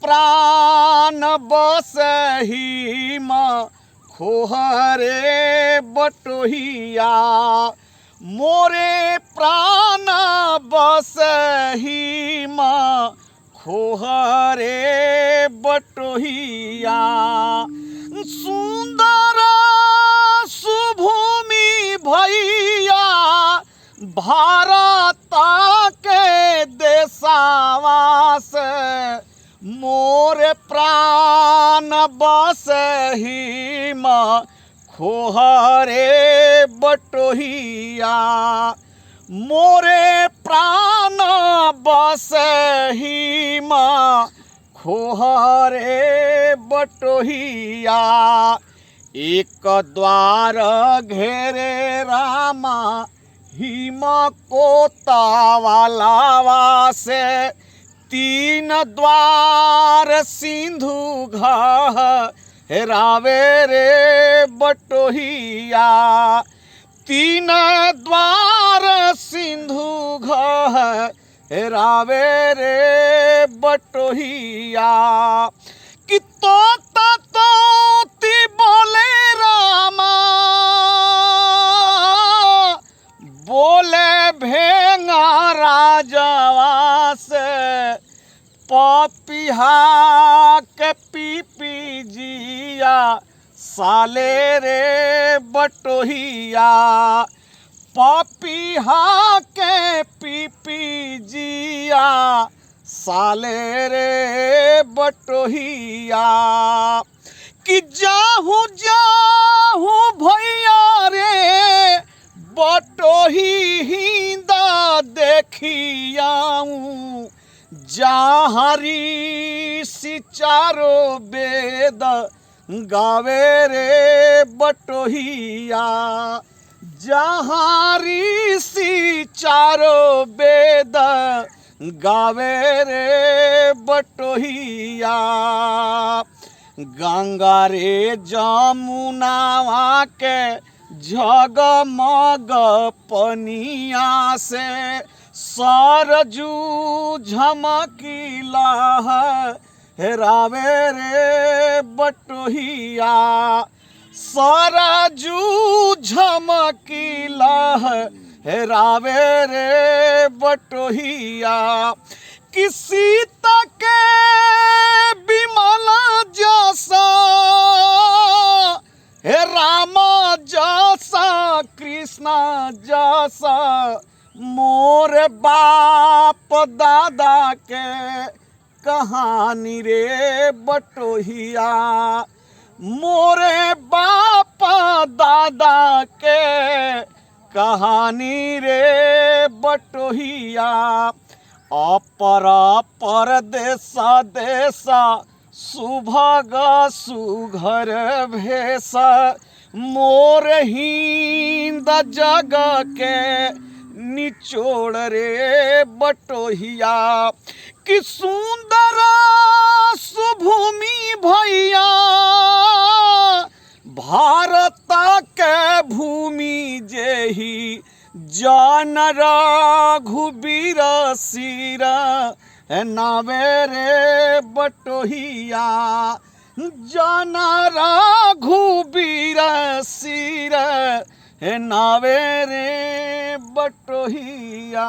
प्राण बसही माँ खोहरे बटोहिया। मोरे प्राण बसही माँ खोहरे बटोहिया। सुंदर सुभूमि भैया भारत के देशवास। मोर प्राण बसही माँ खोहरे बटोहिया। मोरे प्राण बसही माँ खोहरे बटोहिया। एक द्वार घेरे रामा हिम कोतवालावा से। तीन द्वार सिंधु घरावे रे बटोहिया। तीन द्वार सिंधु घरावे रे बटोहिया। कि तोता तोती बोले रामा बोले भेंगा राजवा से। पपिहा के पीपी जिया साले रे बटोहिया। पपिहा के पीपी जिया साले रे बटोहिया। कि जाहू जाहू भैया रे बटोही हिंदा देखियाऊं। जहाँ ऋषि चारो वेद गावे रे बटोहिया। जहाँ ऋषि चारो वेद गावे रे बटोहिया। गंगा रे जमुनावा के झगमग पनिया से। सरजू झमकीला हेरावे रे बटोहिया। सरजू झमकीला हेरावे रे बटोहिया। किसी तक विमला जसा हे रामा जसा कृष्णा जसा। मोर बाप दादा के कहानी रे बटोहिया। मोरे बाप दादा के कहानी रे बटोहिया। अपर परदेश देश सुभग सुघर भेष। मोर हिंद जग के निचोड़ रे बटोहिया। कि सुंदर सुभूमि भैया भारत के भूमि जेही। जन रघुबीर सिर नावे रे बटोहिया। जन रघुबीर सिर नावे रे बटोहिया।